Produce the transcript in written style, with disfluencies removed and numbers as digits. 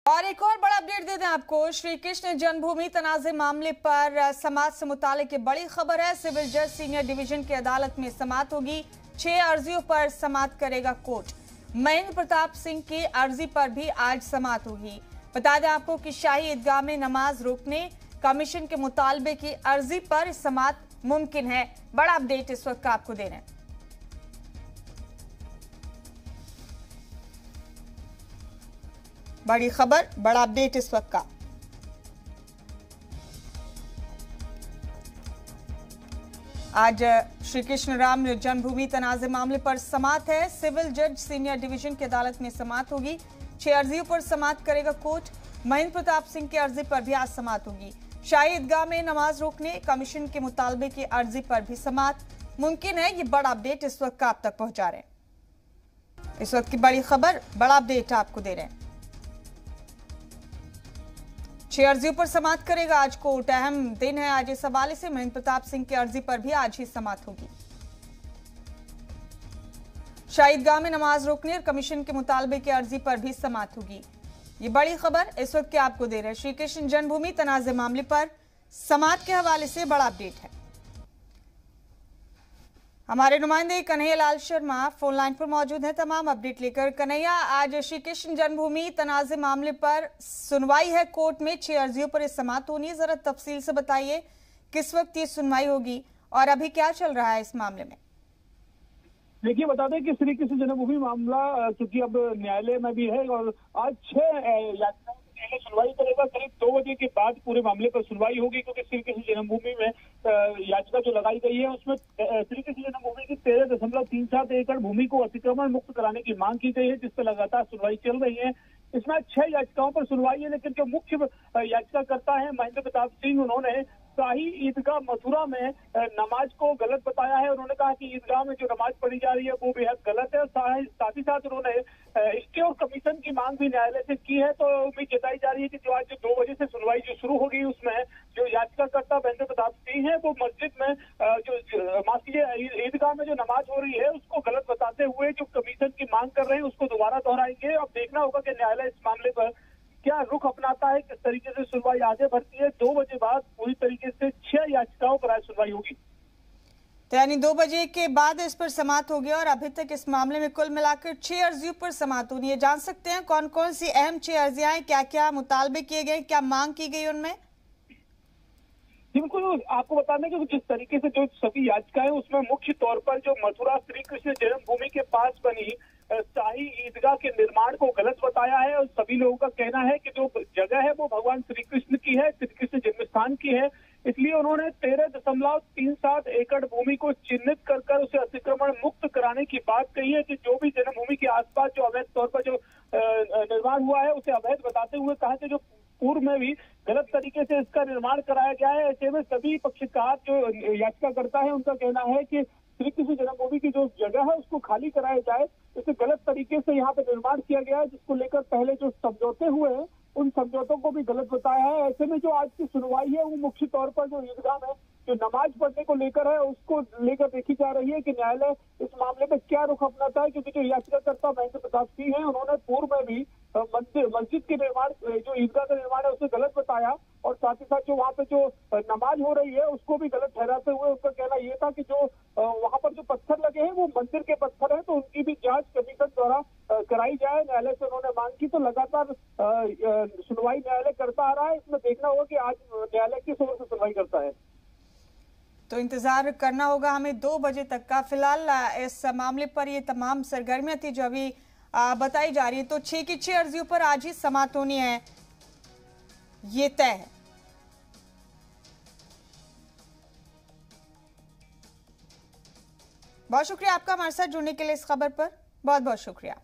और एक और बड़ा अपडेट दे दें आपको। श्री कृष्ण जन्मभूमि तनाज़े मामले पर समाअत से मुतालिक बड़ी खबर है। सिविल जज सीनियर डिवीजन की अदालत में समाअत होगी। 6 अर्जियों पर समाअत करेगा कोर्ट। महेंद्र प्रताप सिंह की अर्जी पर भी आज समाअत होगी। बता दें आपको कि शाही ईदगाह में नमाज रोकने कमीशन के मुतालबे की अर्जी पर समाअत मुमकिन है। बड़ा अपडेट इस वक्त आपको दे रहे हैं। बड़ी खबर, बड़ा अपडेट इस वक्त का। आज श्री कृष्ण राम जन्मभूमि तनाज़े मामले पर समाअत है। सिविल जज सीनियर डिवीजन की अदालत में समाअत होगी। 6 अर्जियों पर समाअत करेगा कोर्ट। महेंद्र प्रताप सिंह की अर्जी पर भी आज समाअत होगी। शाही ईदगाह में नमाज रोकने कमीशन के मुतालबे की अर्जी पर भी समाअत मुमकिन है। ये बड़ा अपडेट इस वक्त का आप तक पहुंचा रहे हैं। इस वक्त की बड़ी खबर, बड़ा अपडेट आपको दे रहे हैं। 6 अर्जियों पर समाअत करेगा आज कोर्ट। अहम दिन है आज। इस हवाले से महेंद्र प्रताप सिंह की अर्जी पर भी आज ही समाअत होगी। शाही ईदगाह में नमाज रोकने और कमीशन के मुतालबे की अर्जी पर भी समाअत होगी। ये बड़ी खबर इस वक्त के आपको दे रहे हैं। श्री कृष्ण जन्मभूमि तनाज़े मामले पर समाअत के हवाले से बड़ा अपडेट है। हमारे नुमाइंदे कन्हैया लाल शर्मा फोन लाइन पर मौजूद हैं तमाम अपडेट लेकर। कन्हैया, आज श्री कृष्ण जन्मभूमि तनाज़े मामले पर सुनवाई है कोर्ट में। 6 अर्जियों पर समाअत होनी है। जरा तफसील से बताइए किस वक्त ये सुनवाई होगी और अभी क्या चल रहा है इस मामले में। देखिए, बता दें कि श्री कृष्ण जन्मभूमि मामला चूंकि अब न्यायालय में भी है और आज 6 याचिकाओं पहले सुनवाई करेगा। करीब 2 बजे के बाद पूरे मामले पर सुनवाई होगी, क्योंकि श्री कृष्ण जन्मभूमि में याचिका जो लगाई गई है उसमें श्री कृष्ण जन्मभूमि की 13.37 एकड़ भूमि को अतिक्रमण मुक्त कराने की मांग की गई है, जिस पर लगातार सुनवाई चल रही है। इसमें 6 याचिकाओं पर सुनवाई है, लेकिन जो मुख्य याचिकाकर्ता है महेंद्र प्रताप सिंह, उन्होंने शाही ईदगाह मथुरा में नमाज को गलत बताया है। उन्होंने कहा कि ईदगाह में जो नमाज पढ़ी जा रही है वो बेहद गलत है। साथ ही साथ उन्होंने स्टे और कमीशन की मांग भी न्यायालय से की है। तो उम्मीद जताई जा रही है कि जो आज 2 बजे से सुनवाई जो शुरू होगी उसमें जो याचिकाकर्ता महेंद्र प्रताप सिंह है वो मस्जिद में माफ कीजिए ईदगाह में जो नमाज हो रही है उसको गलत बताते हुए जो कमीशन की मांग कर रहे हैं उसको दोबारा दोहराएंगे। अब देखना होगा कि न्यायालय इस मामले पर क्या रुख अपनाता है, किस तरीके से सुनवाई आगे बढ़ती है। 2 बजे बाद पूरी तरीके से 6 याचिकाओं पर आज सुनवाई होगी। तो यानी 2 बजे के बाद इस पर समाअत होगी और अभी तक इस मामले में कुल मिलाकर 6 अर्जियों पर समाअत होनी है। जान सकते हैं कौन कौन सी अहम 6 अर्जियां हैं, क्या क्या मुतालबे किए गए, क्या मांग की गई उनमें? बिल्कुल, आपको बता दें कि जिस तरीके से जो सभी याचिकाएं उसमें मुख्य तौर पर जो मथुरा श्री कृष्ण जन्मभूमि के पास बनी शाही ईदगाह के निर्माण को गलत बताया है। और सभी लोगों का कहना है कि जो जगह है वो भगवान श्री कृष्ण की है, श्री कृष्ण जन्मस्थान की है। इसलिए उन्होंने 13.37 एकड़ भूमि को चिन्हित कर उसे अतिक्रमण मुक्त कराने की बात कही है कि जो भी जन्मभूमि के आसपास जो अवैध तौर पर जो निर्माण हुआ है उसे अवैध बताते हुए कहा कि जो पूर्व में भी गलत तरीके से इसका निर्माण कराया गया है। ऐसे में सभी पक्षकार जो याचिकाकर्ता है उनका कहना है कि श्री कृष्ण जन्मभूमि की जो जगह है उसको खाली कराया जाए। इसे गलत तरीके से यहाँ पे निर्माण किया गया है, जिसको लेकर पहले जो समझौते हुए हैं उन समझौतों को भी गलत बताया है। ऐसे में जो आज की सुनवाई है वो मुख्य तौर पर जो ईदगाह में जो नमाज पढ़ने को लेकर है उसको लेकर देखी जा रही है कि न्यायालय इस मामले में क्या रुख अपनाता है। क्योंकि जो याचिकाकर्ता महेंद्र प्रताप सिंह है उन्होंने पूर्व में भी मस्जिद के निर्माण जो ईदगाह का निर्माण है उसे गलत बताया और साथ ही साथ जो वहाँ पे जो नमाज हो रही है उसको भी गलत ठहराते हुए उनका कहना ये था कि जो वहाँ पर जो पत्थर लगे हैं वो मंदिर के पत्थर हैं, तो उनकी भी जांच कमीशन द्वारा कराई जाए। न्यायालय से उन्होंने मांग की। तो लगातार सुनवाई न्यायालय करता आ रहा है। इसमें देखना होगा कि आज न्यायालय किस ओर से सुनवाई करता है। तो इंतजार करना होगा हमें 2 बजे तक का। फिलहाल इस मामले पर ये तमाम सरगर्मियां थी जो अभी बताई जा रही है। तो 6 की 6 अर्जियों पर आज ही समाअत होनी है, ये तय है। बहुत शुक्रिया आपका हमारे साथ जुड़ने के लिए इस खबर पर। बहुत बहुत शुक्रिया।